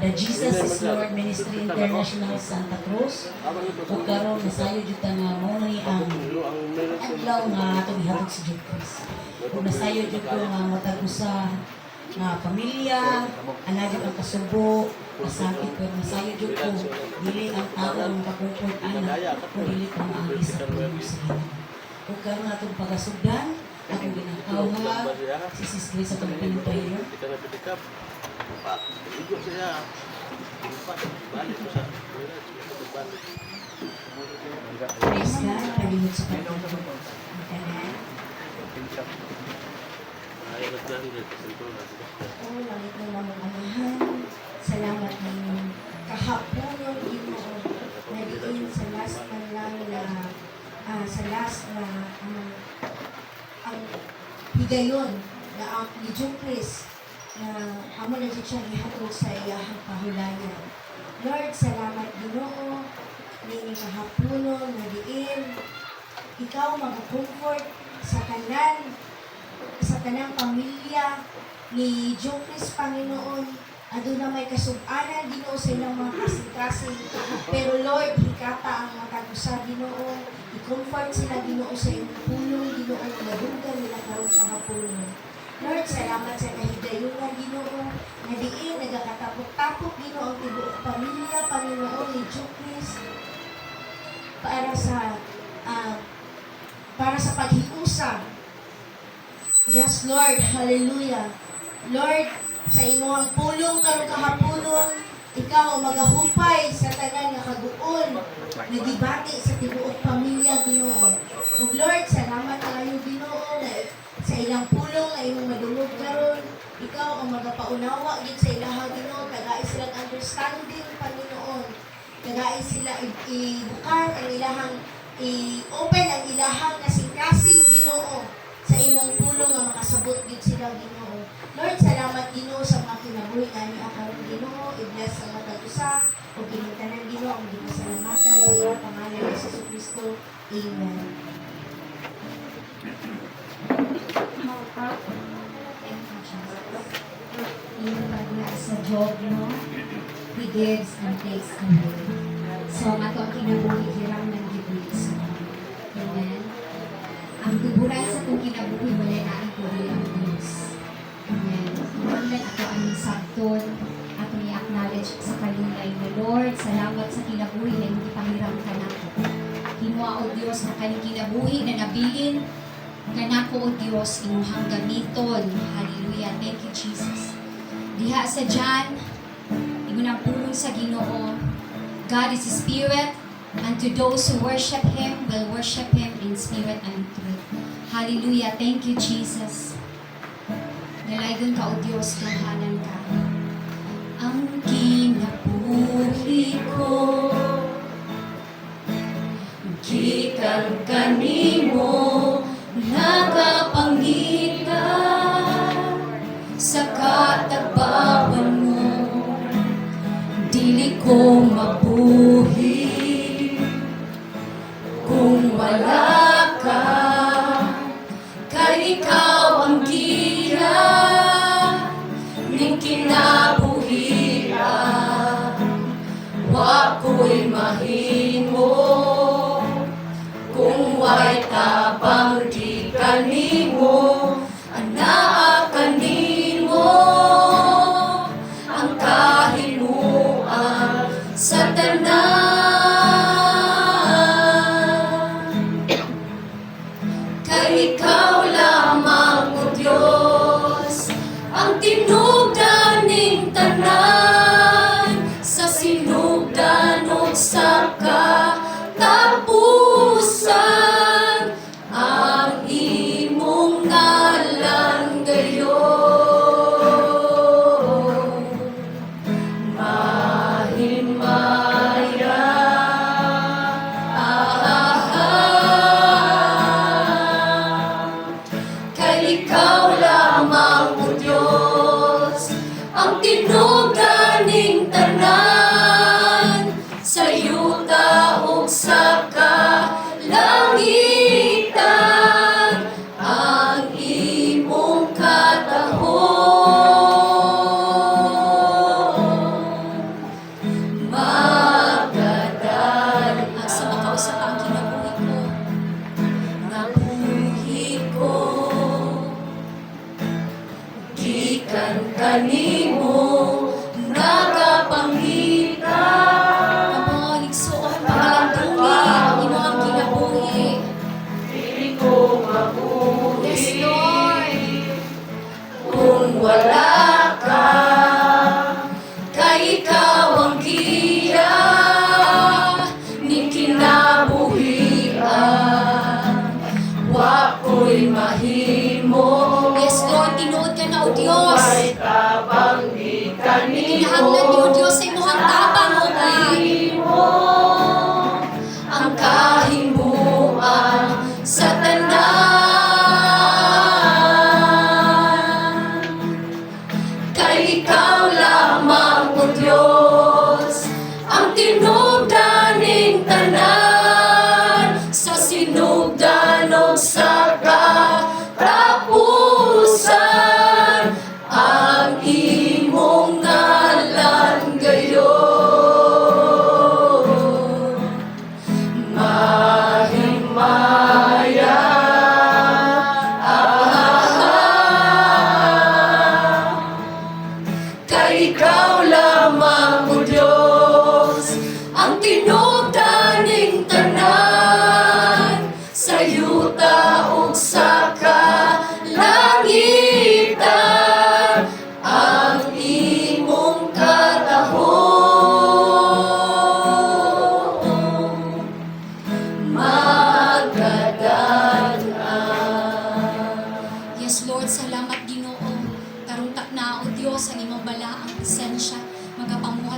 The Jesus is Lord Ministry International Santa Cruz. Ug karon nasayo jud ta nga mo ni ang adlaw nga atong ihatod si Jesus. Ug nasayo jud ko nga matag usa nga pamilya, ana jud ang kasubo, masakit pero nasayo jud ko dili ang tao ang makakupod ana kung dili ko maagi sa puno sa Ginoo. Ug karon atong pagasugdan akong ginatawag si Sis Grace sa itong prayer. Praise God, palihog sa pagkakas. Oh, langit ng lamang amahan. Salamat ng kahapon yung Ginoo na diin sa last man lang na sa last na ang higayon na ang ni Jukris na amo na siya ihatod sa iyahang pahulayan. Lord, salamat Ginoo nini kahaponon na diin ikaw mag-comfort sa kanang pamilya ni Jukris Panginoon. Aduna may kasub-anan Ginoo sa ilang mga kasing-kasing. Pero Lord, hikata ang mga kagusa Ginoo. I-comfort sila Ginoo sa iyong pulong Ginoo. Madugan nila karong kahaponon. Lord, salamat sa kahigayunan Ginoo. Na diin, nagkakatapok-tapok Ginoo ang tibuok pamilya, Panginoon ni Jukris. Para sa paghiusa. Yes, Lord. Hallelujah. Lord, sa imong pulong karong kahaponon, ikaw magahupay sa tanan nga kaguol, nagibati sa tibuok pamilya Ginoo. Ug Lord, salamat kayo Ginoo na sa ilang pulong na imong madungog karon, ikaw ang magapaunawa gid sa ilaha Ginoo, kagay silang understanding Panginoon. Kagay sila ibukar ang ilahang i-open ang ilahang kasing-kasing Ginoo sa imong pulong nga makasabot gid sila Ginoo. Lord, salamat Ginoo sa mga kinabuhi ani akaron Ginoo. I-bless ang matag usa ug ginikanan Ginoo ang ginasalamatan sa iyong pangalan ni Jesucristo. Amen. Yung pagla sa job, no? He gives and takes away. So, ato ang kinabuhi hirang ng gibulis mo. Amen? Ang tuburan sa itong kinabuhi, wala na ang puri ang Diyos. Amen. Iwanlan ato ang sakton, ato i-acknowledge sa kalulay na Lord, salamat sa kinabuhi na hindi pahiram ka na ko. Hinua o Diyos na kaning kinabuhi na nabilin kanako o Diyos imuhang gamiton. Hallelujah. Thank you, Jesus. Diha sa dyan, imunang pulong sa Ginoo. God is a spirit, and to those who worship Him will worship Him in spirit and truth. Hallelujah. Thank you, Jesus. Nalaygon ka o Diyos, kahanan ka. Ang kinabuhi ko, gikan kanimo, nagapangitan sa katagbawan mo, dili ko mabuhi kung wala ka, kay ikaw ang gira ning kinabuhia, wa ko'y mahimo kung way tabang di kanimo, anaa kanimo ang kahinuan sa tanan. Kay ikaw lamang o Diyos ang tinugdan ning tanan, sa sinugdan o sa katapusan ang imong ngalan gayon. Mahimay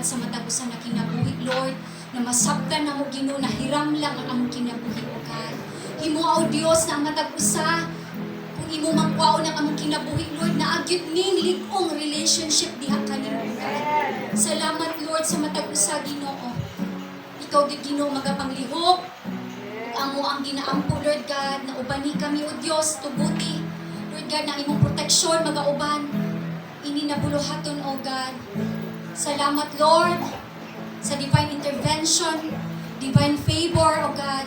anghad sa matag usa na kinabuhi, Lord, na masabtan na mo Ginoo, na hiram lang ang among kinabuhi, O God. Himuaw Dios na ang matag usa kung imo mangkuaon ang among kinabuhi, Lord, na agyud ning lig-ong relationship diha kanimo, God. Salamat, Lord, sa matag usa, Ginoo. Ikaw gid Ginoo magapanglihok. Amo ang ginaampo, Lord God, na ubani kami, O Dios, tubuti. Lord God, na imong proteksyon magauban. Ini nabuluhaton, O God. Salamat, Lord, sa divine intervention, divine favor, O God,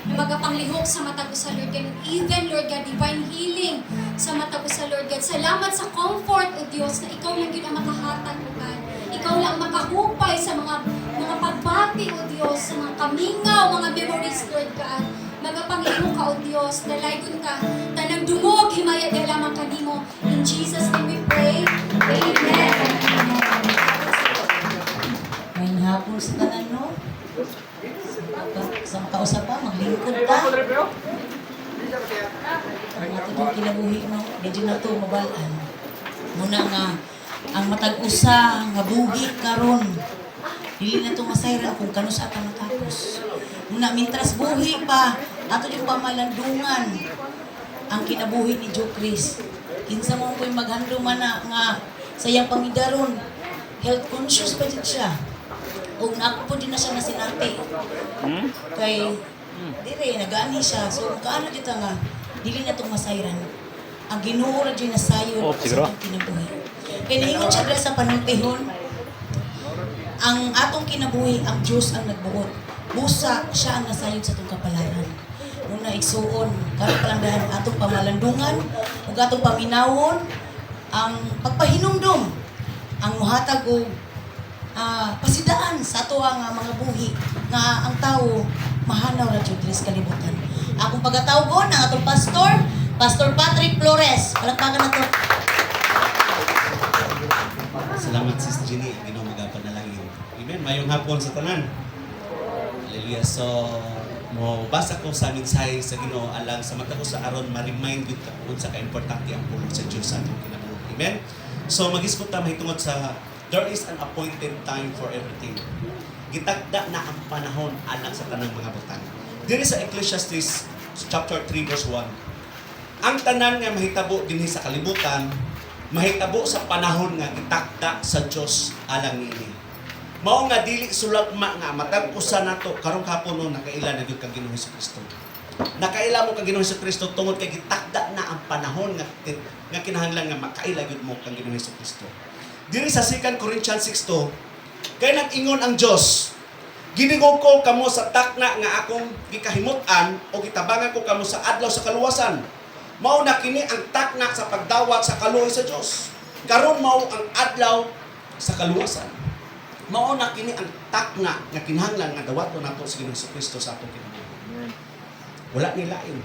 na magapanglihok sa matag usa, Lord God. Even, Lord God, divine healing sa matag usa, Lord God. Salamat sa comfort, O Diyos, na ikaw lang yun ang makahatag, O God. Ikaw lang ang makahupay sa mga pagbati, O Diyos, sa mga kamingaw, mga memories, Lord God. Magapanglihok ka, O Diyos, dalaygon ka, tanang dumog, himaya na lamang kanimo. In Jesus' name we pray. Amen. Ngayong hapon sa tanan, no? Sa kausap pa, maglingkod pa. Ang ato itong kinabuhi, no? Medyo na ito, mabalaan. Muna nga, ang matag-usa, nga buhi karon. Dili na ito masayran kung kano sa atang matapos. Muna, mintras buhi pa, ato yung pamalandungan ang kinabuhi ni Joe Chris. Kinsa mo ko'y maghanduman na nga sa iyang pamidaron. Health conscious pa din siya. Kung ako po din na siya nasinati. Kay, dire, nag-ani siya. So, kaano dito nga, dili na itong masayran. Ang Ginoo ra dyan nasayo sa itong kinabuhi. Kaya naingon siya dahil sa panultihon, ang atong kinabuhi, ang Diyos ang nagbuot. Busa, siya ang nasayod sa itong kapalaran. Muna igsuon, karon pa lang dahil atong pamalandungan, ug atong paminawon, ang pagpahinumdum, ang muhatag og pasidaan sa ato ang mga buhi nga ang tao mahanaw ra jud diri sa kalibutan. Akong pagatawgon ang atong Pastor Patrick Flores. Palakpakan nato. Salamat Sis Jenny, Ginoo magapanalangin. Amen. Mayong hapon sa tanan. Hallelujah. So mo basa ko sa mensahe sa Ginoo alang sa mata ko sa aron ma-remind gyud ka kung sa ka-importante ang pulong sa Dios sa atong kinabuhi. Amen. So mag-isgot ta mahitungod sa there is an appointed time for everything. Gitagda na ang panahon alang sa tanang mga butang. Diri sa Ecclesiastes chapter 3 verse 1. Ang tanan nga mahitabo dinhi sa kalibutan, mahitabo sa panahon nga gitakda sa Dios alang niini. Mao nga dili sulagma nga matag usa nato karong hapon no nakaila na gyud kang Ginoong Hesukristo. Nakaila mo kang Ginoong Hesukristo tungod kay gitakda na ang panahon nga kinahanglan nga makaila gyud mo kang Ginoong Hesukristo. Diri sa 2 Corinthians 6:2, kay nag-ingon ang Dios, ginigog ko kamo sa takna nga akong gikahimut-an o gitabangan ko kamo sa adlaw sa kaluwasan. Mao na kini ang takna sa pagdawat sa kaluoy sa Dios. Karon mao ang adlaw sa kaluwasan. Mao na kini ang takna nga kinahanglan nga dawaton nato sa Ginoong Kristo sa atong kinabuhi. Wala ni lain.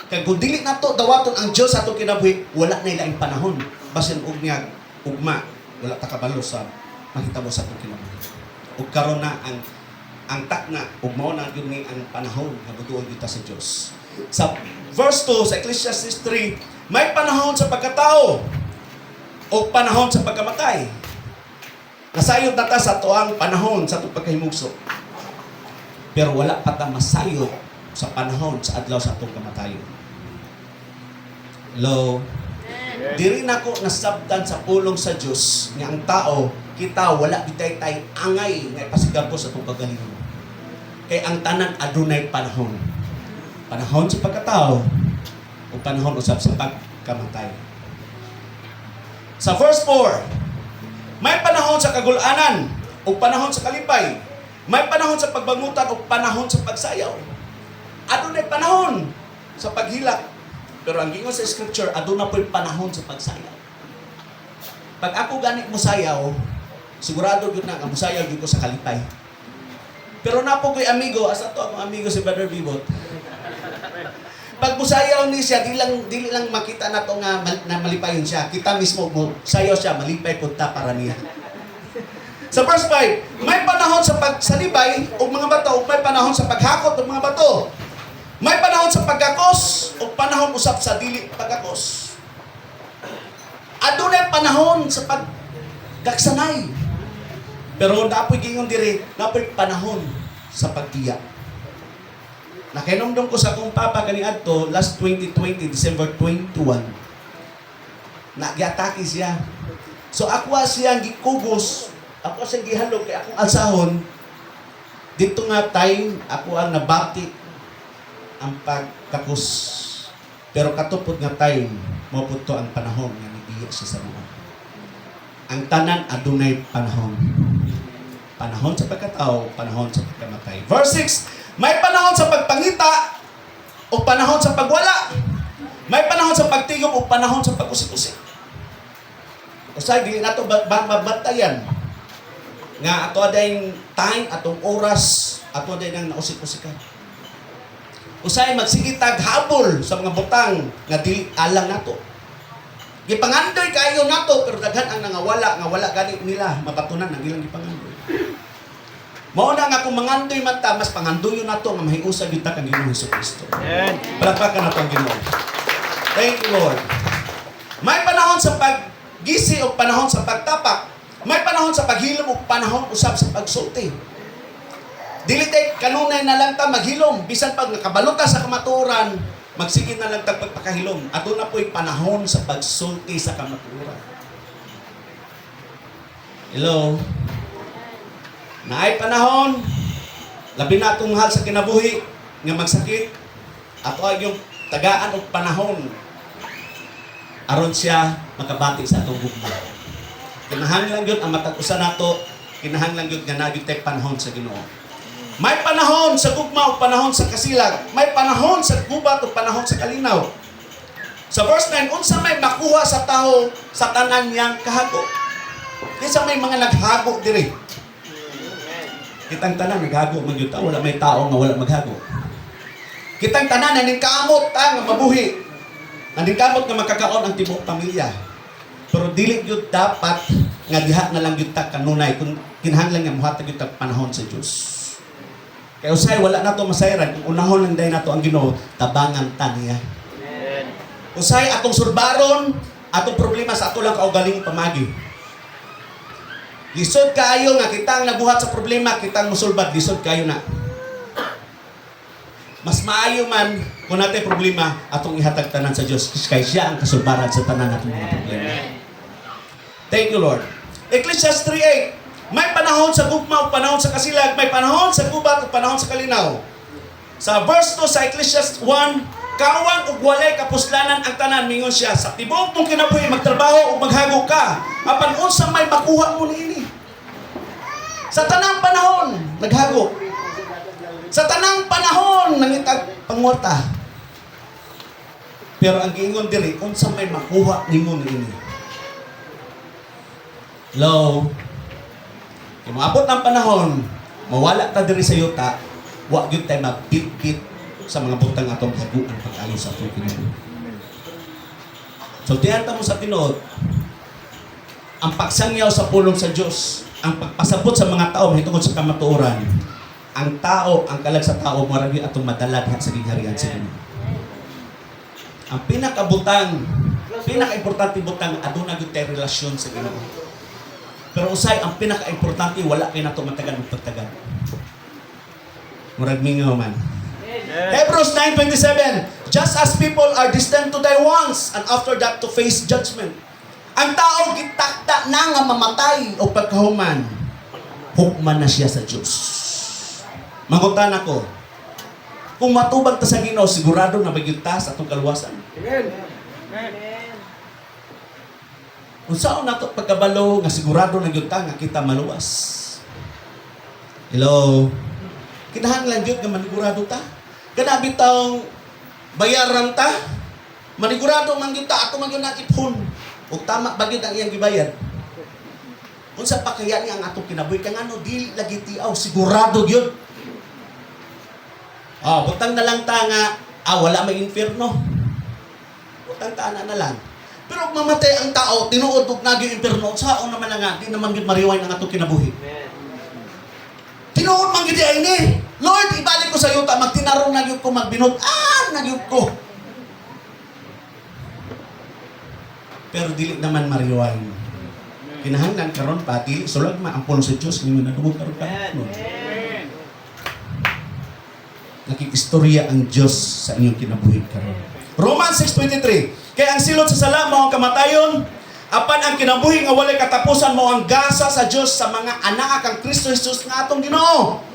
Kay kung dili nato dawaton ang Dios sa atong kinabuhi, wala ni laing panahon. Basin og niya ugma, wala ta kabalo sa mahitabo sa atong kinabuhi. Ug karon na ang takna ug mao na gyud ni ang panahon nga butuon kita sa Dios. Sa verse 2 sa Ecclesiastes 3, may panahon sa pagkatao o panahon sa pagkamatay. Nasayod na ta sa tuang panahon sa itong pagkahimugso. Pero wala pa ta masayod sa panahon sa adlaw sa itong kamatayon. Hello? Diri na ko nasabtan sa pulong sa Diyos nga ang tao, kita wala bitay tay angay nga ipasigar ko sa itong kagalingon. Kay ang tanan adunay panahon. Panahon sa pagkatao o panahon usab sa pagkamatay. Sa verse 4, may panahon sa kagulanan o panahon sa kalipay. May panahon sa pagbangutan o panahon sa pagsayaw. Adunay panahon sa paghilak. Pero ang gingon sa scripture, aduna po'y panahon sa pagsayaw. Pag ako gani mo sayaw, sigurado yun na, musayaw yun ko sa kalipay. Pero na po ko'y amigo, asa to akong amigo si Brother Bibot. Pag musayaw ni siya, dili lang makita na to nga na malipayon siya. Kita mismo mo, sayaw siya, malipay punta para niya. Sa verse 5, may panahon sa pagsalibay o mga bato, o may panahon sa paghakot o mga bato. May panahon sa pagkakos o panahon usap sa dili pagkakos. Adunay panahon sa pagdaksanay. Pero napoy gingon diri, napoy panahon sa pagtiya. Nakinomdom ko sa akong papa kaniadto last 2020, December 21. Nagyatake siya. So ako siya gikugos, ako siya gihalog kay akong alsahon. Dito nga time, ako ang nabati ang pagkapos. Pero katupod nga time, maputo ang panahon nga nibiya siya sa mga. Ang tanan adunay panahon. Panahon sa pagkatao, panahon sa pagkamatay. Verse 6, may panahon sa pagpangita o panahon sa pagwala. May panahon sa pagtigom o panahon sa pagkusik-usik. Usay, di na ito mabatayan. Nga ato adayong time, atong oras, ato adayong nausik-usikan. Usay, magsigitag habol sa mga butang nga dili alang nato. Gipangandoy kayo nato, pero daghan ang nangawala, nga wala gani nila, mabatunan ang ilang gipangandoy. Mauna nga kung mangandoy mata, mas pangandoyo nato nga mahiusag yun ta kang Ginoong Jesucristo. Palakpakan na ang Ginoo. Thank you, Lord. May panahon sa paggisi o panahon sa pagtapak. May panahon sa paghilom o panahon usab sa pagsulti. Dili tay kanunay na lang ta maghilom, bisan pag nakabalot ka sa kamatuoran, magsigit na lang tag pagpakahilom. Ato na po'y panahon sa pagsulti sa kamatuoran. Hello? Naay panahon, labi na tunghal sa kinabuhi, nga magsakit, ato ay yung tagaan o panahon, aron siya makabati sa atong gugma. Kinahanglan yun ang matag-usa nato, kinahanglan yun nga nagitay panahon sa Ginoo. May panahon sa gugma o panahon sa kasilag, may panahon sa gubat o panahon sa kalinaw. Sa verse 9, unsa may makuha sa tao sa tanan niyang kahago. Kaysa may mga naghago diri. Kitang tanan naghago man gyud ta, wala may tao nga wala maghago. Kitang tanan naning kaamot ta nga mabuhi. Naning kamot nga makakaon ang tibuok pamilya. Pero dili gyud dapat nga diha na lang gyud ta kanunay kung kinahanglan nga mohatag gyud ta panahon sa Dios. Kay usay wala nato masayran kung unahon lang day nato ang Ginoo, tabangan ta niya. Usay atong surbaron, atong problema sa ato lang kaugaling pamagi. Lisod kayo nga kitang nabuhat sa problema, kitang musulbad, lisod kayo na. Mas maayo man kung natin problema atong ihatag tanan sa Dios kay siya ang kasulbaran sa tanan natong mga problema. Thank you, Lord. Ecclesiastes 3:8. May panahon sa gugma o panahon sa kasilag, may panahon sa gubat o panahon sa kalinaw. Sa verse 2 sa Ecclesiastes 1, kawang ug walay kapuslanan ang tanan, mingon siya, sa tibuok mong kinabuhi magtrabaho o maghago ka, apan unsa may makuha mo niini. Sa tanang panahon, naghago. Sa tanang panahon, nangitag pangwarta. Pero ang giingon diri, unsa may makuha nimo niini. Hello? Kung maabot ng panahon, mawala ta diri sa yuta, wa gyud tay mabit-bit sa mga butang atong haguan pag-ayo sa atong kinabuhi. So tiyan ta mo sa tinuod, ang pagsangyaw sa pulong sa Dios, ang pagpasabot sa mga tao mahitungod sa kamatuoran, ang tao, ang kalag sa tao marami atong madala diha sa gingharian sa Ginoo. Ang pinakabutang, pinaka-importante butang aduna gyud tay relasyon sa Ginoo. Pero usay ang pinaka-importante wala kay nato matagan magpagtagan. Murag mingaw man. Hebrews 9:27. Just as people are destined to die once and after that to face judgment. Ang tao gitakda na nga mamatay o pagkahuman. Hukman na siya sa Dios. Mangutan ako. Kung matubag ta sa Ginoo, sigurado na magyud ta sa atong kaluwasan. Amen. Kung saan nato pagkabalo nga sigurado na gyud ta nga kita maluwas. Hello. Kinahanglan gyud nga manigurado ta. Kana bitong bayaran ta. Manigurado man gyud ta ato man gyud nakipon. Ug tama ba gyud ang iyang gibayad. Unsa pa kaya ni ang atong kinabuhi kay ngano dili lagi tiaw sigurado gyud. Butang na lang ta nga wala may infierno. Butang ta na lang. Pero mamatay ang tao, tinuod ug nagyo impierno, saon naman nga, di naman gyud mariway ang atong kinabuhi. Tinuod man gyud ini. Lord, ibalik ko sa yuta, magtinarong na gyud ko magbinod. Na gyud ko. Pero dili naman mariway. Kinahanglan karon pa dili sulod maampon sa Dios nimo nadungog karon pa. Nakikistorya ang Diyos sa inyong kinabuhi karon. Romans 6:23. Kaya ang silot sa sala mao ang kamatayon, apan ang kinabuhi nga walay katapusan mao ang gasa sa Diyos sa mga anak kang Kristo Jesus nga atong Ginoo.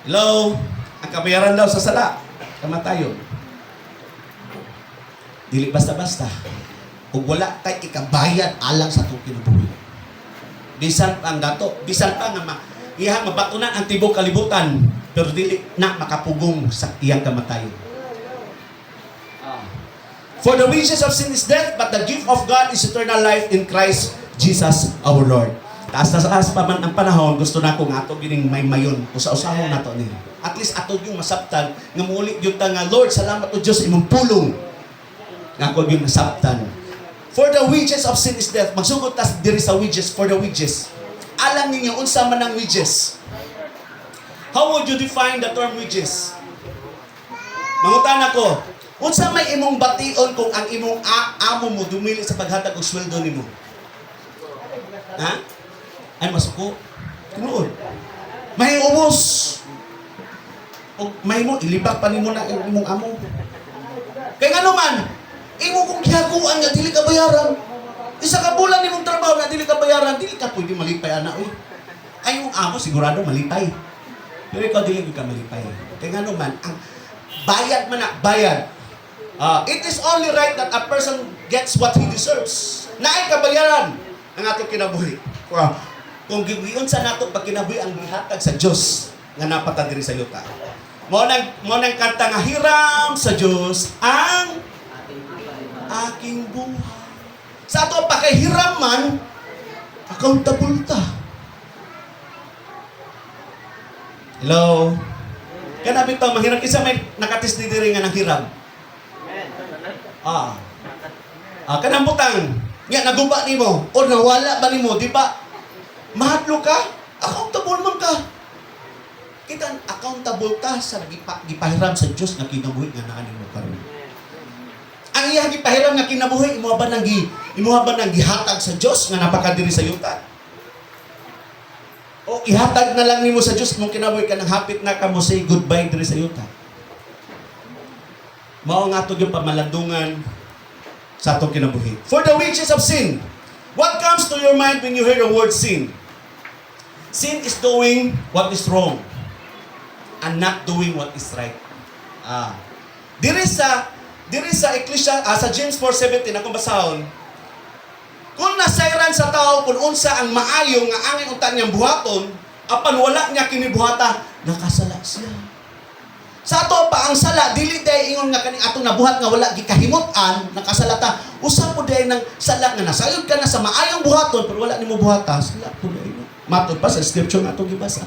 Hello, ang kabayaran daw sa sala, kamatayon. Dili basta-basta. Ug wala tay ikabayad alang sa atong kinabuhi. Bisan pa ang dato, bisan pa nga iyang mabatunan ang tibok kalibutan, pero dili na makapugong sa iyang kamatayon. For the wages of sin is death, but the gift of God is eternal life in Christ Jesus our Lord. Taas pa man ang panahon, gusto na ko nga ato gining may mayon, usa-usahon nato ni. At least ato yung masabtan, nga muli gyud ta nga Lord, salamat o Dios imong pulong. Nga ako yung masabtan. For the wages of sin is death. Magsugod tas diri sa wages, for the wages. Alam ninyo unsa man ang wages? How would you define the term wages? Mangutan ako, unsa may imong bation kung ang imong amo mo dumili sa paghatag og sweldo nimo? Ha? Ay masuko. Tinuod. May ubos. O may mo ilibak pa nimo na imong amo. Kay ngano man, imo kung gihaguan nga dili ka bayaran. Isa ka bulan nimong trabaho nga dili ka bayaran, dili ka pwede malipay ana oy. Ay imong amo sigurado malipay. Pero ikaw dili ka malipay. Kay ngano man ang bayad man na bayad. It is only right that a person gets what he deserves. Naay kabayaran ang atong kinabuhi. Kung gigiyon sa nato pag kinabuhi ang gihatag sa Dios nga napata diri sa yuta. Mo nang kanta nga hiram sa Dios ang aking buhay. Sa ato pa kay hiram man accountable ta. Hello. Kana bitaw mahirap isa may nakatisdi diri nga nang hiram. Kanang butang nga naguba nimo o nawala ba nimo, di ba? Mahadlo ka, accountable man ka. Kita accountable ta sa gipahiram sa Dios nga kinabuhi nga naa nimo karon. Ang iyang gipahiram nga kinabuhi imo ba nang gihatag sa Dios nga napakadiri sa yuta? O ihatag na lang nimo sa Dios mong kinabuhi ka nang hapit na ka mo say goodbye diri sa yuta. Mao nga to yung pamalandungan sa atong kinabuhi. For the wages of sin. What comes to your mind when you hear the word sin? Sin is doing what is wrong and not doing what is right. Diri sa sa James 4:17 akong basahon. Kung nasayran sa tao kung unsa ang maayo nga angin unta niyang buhaton, apan wala niya kinibuhata, nakasala siya. Sa ato pa ang sala dili day ingon nga kaning atong nabuhat nga wala gikahimot-an, nakasalata. Usa po day nang sala nga nasayod ka na sa maayong buhaton pero wala nimo buhata, sala po day. Matod pa sa scripture nga atong gibasa.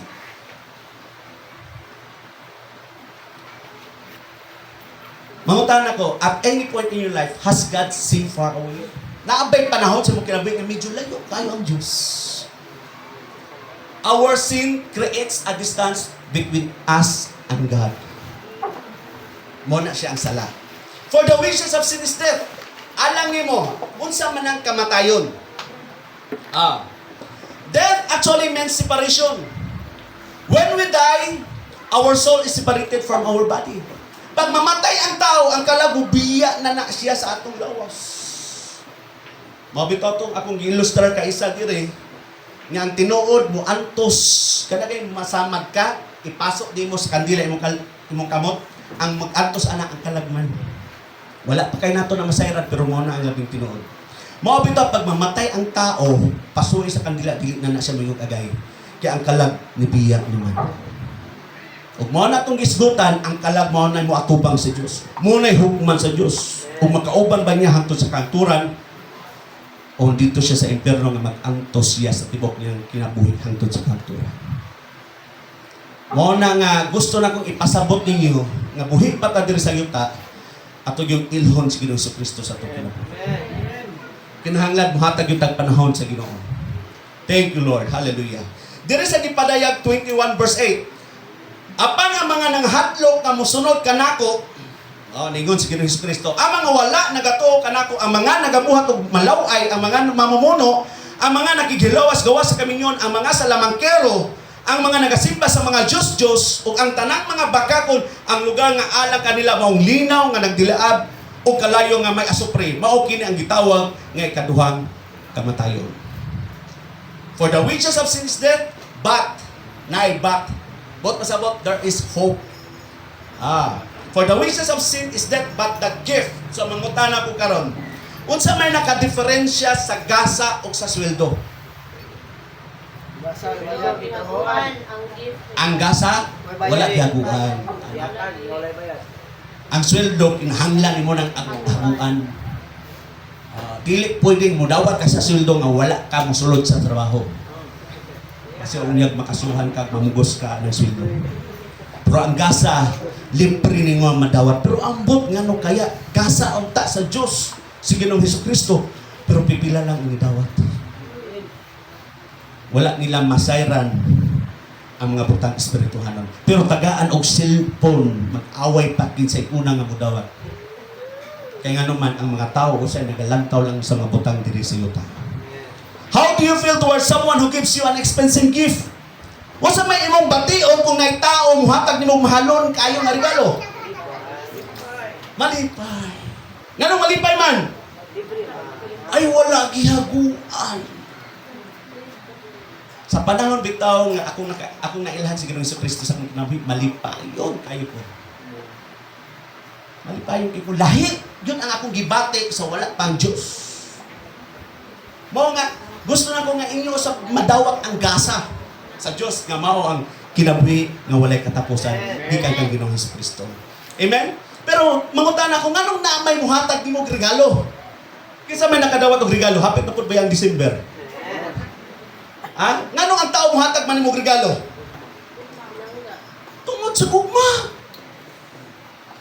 Mangutan ako, at any point in your life, has God seen far away? Naabay panahon sa mong kinabuhi nga medyo layo kayo ang Diyos. Our sin creates a distance between us and God. Muna siya ang sala. For the wages of sin is death. Alang nimo, unsa man ang kamatayon. Death actually means separation. When we die, our soul is separated from our body. Pag mamatay ang tao, ang kalagubiya na siya sa atong lawas. Mabitaw itong akong gi-illustrate ka isa dire, nga ang tinuod mo antos, kada kay masamad ka, ipasok di mo sa kandila imong kamot, ang mag-antos anak ang kalagman. Wala pa kay nato na masayran, pero mo na ang labing tinuod. Mabitaw pag mamatay ang tao, pasuwi sa kandila, dili na siya mayong agay. Kaya ang kalag ni biyak naman. Ug mo na itong gisgutan, ang kalag mo na mo atubang sa Diyos. Mo na'y hukman sa Diyos. Kung magkauban ba niya hangtod sa kanturan, o dito siya sa impyerno nga mag-antos siya sa tibok niyang kinabuhi hangtod sa kanturan. Mo na nga gusto na kong ipasabot ninyo nga buhi pa ta diri sa yuta ato yung ilhon sa Ginoong Kristo sa atong kinabuhi. Kinahanglan muhatag yung tagpanahon sa Ginoo. Thank you Lord. Hallelujah. Diri sa Gipadayag 21 verse 8. Apan ang mga nanghadlok nga mosunod kanako, ningon si Ginoong Kristo, ang mga wala nagato kanako, ang mga nagabuhat og malaway, ang mga mamumuno, ang mga nakigilawas-gawas sa kaminyon, ang mga salamangkero, ang mga nagasimba sa mga Diyos-Diyos, ug ang tanang mga bakakon, ang lugar nga alang kanila maong linaw nga nagdilaab o kalayo nga may asupre. Mao kini ang gitawag nga ikaduhang kamatayon. For the wages of sin is death, but bot pasabot, there is hope. For the wages of sin is death, but the gift. So mangutana ko karon, unsa may nakadiferensya sa gasa o sa sweldo? Ang gasa, wala gihaguan. Ang sweldo, kinahanglan mo ng haguan. Dili pwedeng mudawat ka sa sweldo nga wala ka mosulod sa trabaho. Kasi unyag makasuhan ka, mamugos ka ng sweldo. Pero ang gasa, limpre ni nga madawat. Pero ambot nga no kaya, gasa unta sa Diyos, si Ginoong Hesukristo. Pero pipila lang ang idawat. Wala nila masayran ang mga butang espirituhanon. Pero tagaan og cellphone, mag-away pa kin sa una nga mudawat. Kaya nga naman, ang mga tao usay nagalantaw lang sa mga butang diri sa yuta. How do you feel towards someone who gives you an expensive gift? Wasa may imong bation kung nay tao muhatag nimong mahalon kayo nga regalo? Malipay. Nganong malipay man? Ay wala gihaguan. Sa panahon bitaw nga akong nailhan si Ginoong Hesukristo sa akong kinabuhi, malipayon kayo po. Malipayon kayo po. Lahi, yun ang akong gibate sa wala pang Diyos. Mao nga, gusto na ko nga inyo sa madawat ang gasa sa Diyos nga mao ang kinabuhi nga walay katapusan gikan kang Ginoong Hesukristo. Amen? Pero mangutan ako, nganong naamay muhatag ni mo regalo? Kinsa may nakadawat og regalo, hapit na pud ba ang December? Nganong ang tao muhatag man nimo regalo? Tungod sa gugma.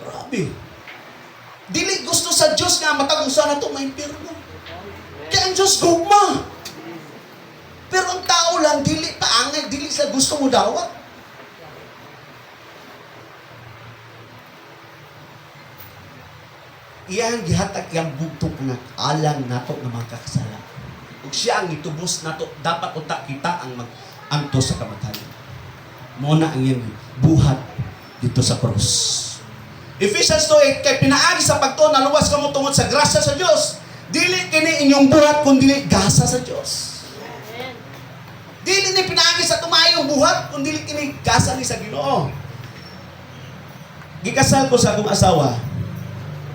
Grabe. Dili gusto sa Diyos nga matag-usa na ito maimpirno. Kaya ang Diyos gugma. Pero ang tao lang, dili paangay, dili sa gusto mo dawat. Iyang gihatag iyang bugtong nga alang nato nga mga kakasala. Ug siya ang itubos nato, dapat utak kita ang mag-anto sa kamatayon. Muna ang iyang buhat dito sa krus. Ephesians 2:8, kay pinaagi sa pagtuon na luwas kamo tungod sa grasya sa Dios. Dili kini inyong buhat kundi gasa sa Dios. Dili ni pinaagi sa tumayong buhat kundi kini gasa ni sa Ginoo. Gikasal ko sa akong asawa.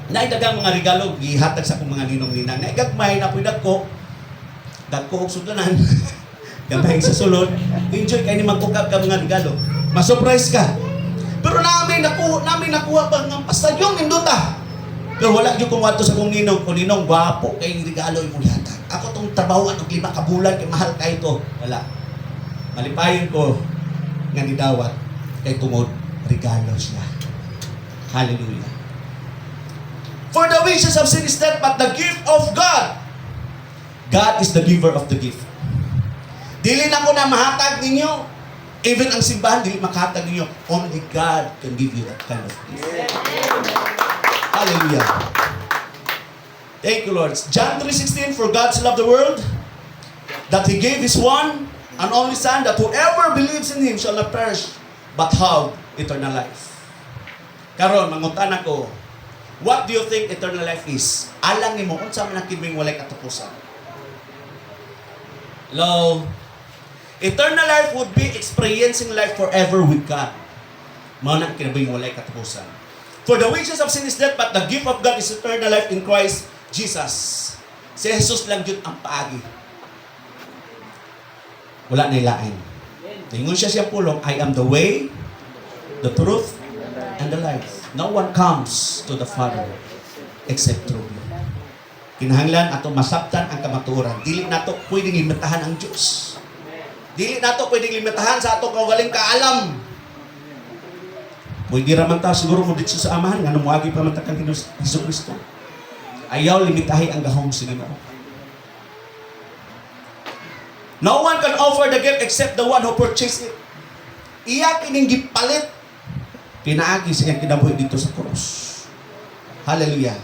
Naidagang mga regalo gihatag sa akong mga ninong-ninang. Naigagmay na puidag ko. Dagko og sudanan. Gamay sa sulod. Enjoy kay ni magkukab ka mga regalo. Ma-surprise ka. Pero namin nakuha pa ng pastadyong induta. Pero wala gyud kong wadto sa kong ninong. Kung ninong gwapo kay regalo imong gihatag. Ako tong trabahoan og 5 ka bulan kay mahal kay to. Wala. Malipayon ko nga nidawat kay tungod regalo siya. Hallelujah. For the wages of sin is death, but the gift of God. God is the giver of the gift. Dili na ko na mahatag ninyo. Even ang simbahan, dili makahatag ninyo. Only God can give you that kind of gift. Hallelujah. Thank you, Lord. John 3:16, for God so loved the world, that He gave His one and only Son, that whoever believes in Him shall not perish, but have eternal life. Karon, mangutan ako, what do you think eternal life is? Alang ni mo, unsa man ang kiming walay katapusan? Hello? Eternal life would be experiencing life forever with God. Mao na kinabing walay katapusan. For the wages of sin is death, but the gift of God is eternal life in Christ Jesus. Si Jesus lang yun ang paagi. Wala na ilain. Tingon siya siyang pulong, I am the way, the truth, and the life. No one comes to the Father except through me. Kinahanglan ato masabtan ang kamatuoran. Dili nato pwedeng limitahan ang Diyos. Dili nato pwedeng limitahan sa ato kaugaling kaalam. Pwede raman ta siguro mo dito sa amahan nga namuagi pa man ta kang Hesukristo. Ayaw limitahi ang gahom sa Ginoo. No one can offer the gift except the one who purchased it. Iya kining gipalit pinaagi sa iyang kinabuhi dito sa krus. Hallelujah.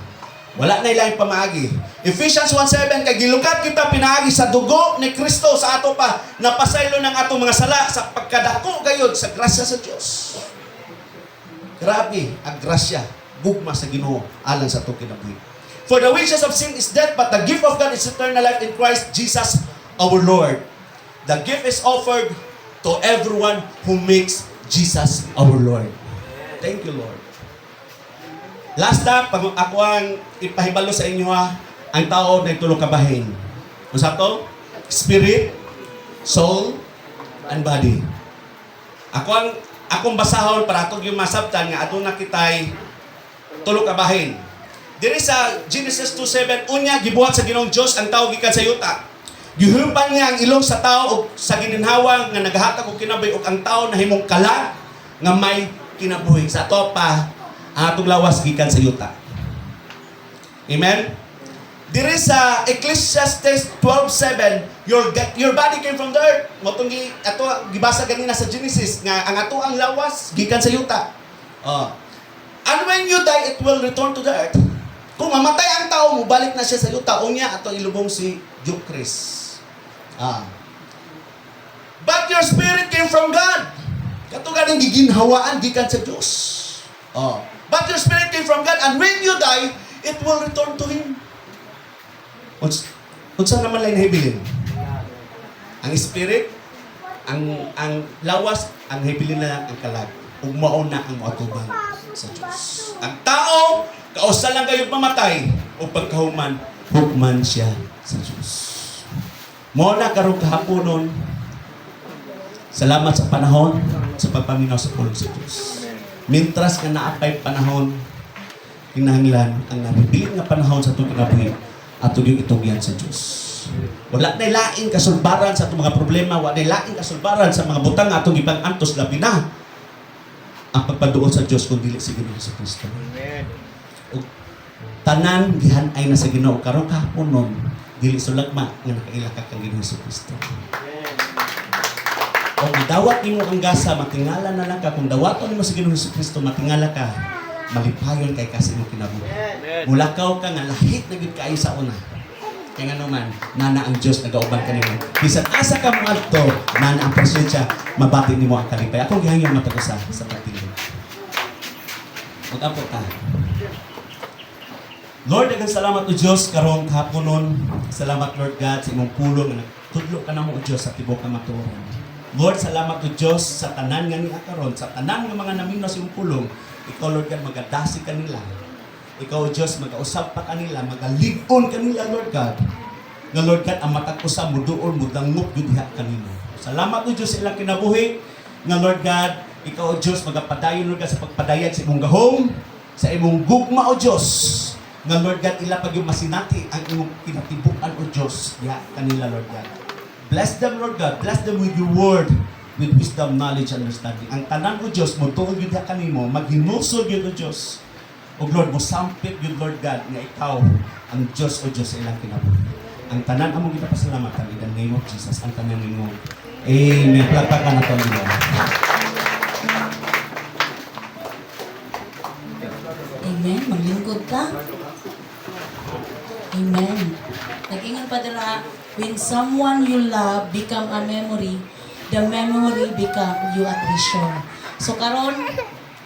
Wala na ilang pamaagi. Ephesians 1:7, kay gilukat kita pinaagi sa dugo ni Kristo sa ato pa, napasaylo ng atong mga sala sa pagkadako gayud sa grasya sa Dios. Grabe, ang grasya, gugma sa Ginoo alang sa atong kinabuhi. For the wages of sin is death, but the gift of God is eternal life in Christ Jesus our Lord. The gift is offered to everyone who makes Jesus our Lord. Thank you, Lord. Last na, pag ako ang ipahibalo sa inyo ang tao na tulong kabahin. Kung sa to? Spirit, soul, and body. Akong basahon para atong yung masabtan nga atong nakitay tulong kabahin. Diri sa Genesis 2:7, unya gibuhat sa Ginoong Dios ang tao gikan sa yuta. Gihupan niya ang ilong sa tao o sa gininhawa nga nagahatag og kinabuhi ug ang tao nahimong kalag nga may kinabuhi. Sa to pa ang atong lawas gikan sa yuta. Amen? Diri sa Ecclesiastes 12:7, your body came from the earth. Motong gibasa ganina sa Genesis nga ang ato ang lawas gikan sa yuta. And when you die, it will return to the earth. Kung mamatay ang tao, mubalik na siya sa yuta. Unya ato ilubong si Jukris. But your spirit came from God. Katugan ang giginhawaan gikan sa Dios. But your spirit came from God, and when you die, it will return to Him. Unsa naman lang nahibilin? Ang spirit, ang lawas, ang hibilin na ang kalag. Ug mao na ang moatubang sa Dios. Ang tao, kausa lang kayo mamatay, o pagkahuman, hukman siya sa Dios. Mao na karong kahaponon. Salamat sa panahon, sa pagpaminaw sa pulong sa Dios. Mintras nga naapay panahon, kinahanglan ang nabibilin nga panahon sa itong kinabuhi at yung itugyan sa Diyos. Wala na laing kasulbaran sa itong mga problema, wala na laing kasulbaran sa mga butang nga itong ibang antos labi na ang pagpaduol sa Diyos kung dili sa Ginoo sa Kristo. Tanan gihanay na sa Ginoo karon kahapon nun, dili sulagma nga nakaila ka kang Ginoo sa Kristo. Kung idawat nimo ang gasa, matingala na lang ka. Kung dawaton nimo sa Ginoo sa Kristo, matingala ka, malipayon kay kasi mo kinabuhi. Mulakaw ka nga lahit na gid kaayo sa una. Kaya nga naman, nana ang Diyos nagauban ka nimo. Bisan asa ka mo adto, nana ang presensya, mabati nimo ang kalipay. Akong gihangyo matagusa sa pagtingin. Mag-apo ta. Lord, daghang salamat o Diyos karong kahaponon. Salamat Lord God sa imong pulong nga nagtudlo ka namo o Diyos sa tibok nga matuoran. Lord, salamat o Diyos sa tanan nga niya karon, sa tanan nga mga namino sa iyong pulong. Ikaw Lord God, magadasi kanila. Ikaw o Diyos, mag-ausap pa kanila, magalibon kanila Lord God. Nga Lord God, ang matag usab mo duol mo dangop yudhiha kanino. Salamat o Diyos sa ilang kinabuhi. Nga Lord God, ikaw o Diyos, magapadayon Lord God sa pagpadayag sa imong gahom, sa imong gugma o Diyos. Nga Lord God, ila pag yung masinati ang imong kinatibukan o Diyos. Diha kanila Lord God. Bless them, Lord God. Bless them with your word, with wisdom, knowledge, and understanding. Ang tanan o Diyos, magtuog yun ka kanimo, maghinusog yun o Diyos. O Lord, mo sampit yun, Lord God, nga ikaw, ang Diyos o Diyos sa ilang kinabuhi. Ang tanan among kita pasalamatan in the name of Jesus. Ang tanan ninyo. Amen. Plagpakan na ito, Lord. Amen. Maglingkod ka. Amen. Nag-ingat pa dira, when someone you love become a memory, the memory become you a treasure. So karon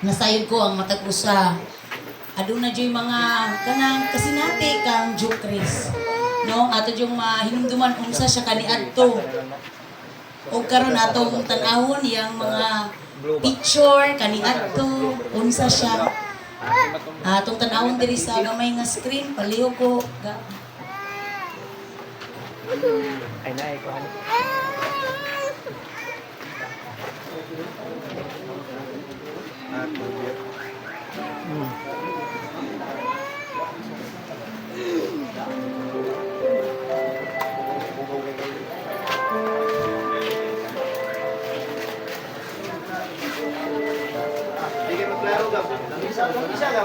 nasayod ko ang matag usa. Aduna joy mga kanang kasinati kang Jukris. No, ato yung mahinumduman unsa siya kaniadto. O karon atong tan-awon yang mga picture kaniadto unsa siya. Atong tan-awon diri sa gamay nga screen palihog ko. Ay na, ikaw ano? Sige, magklaro ka. Isa ka.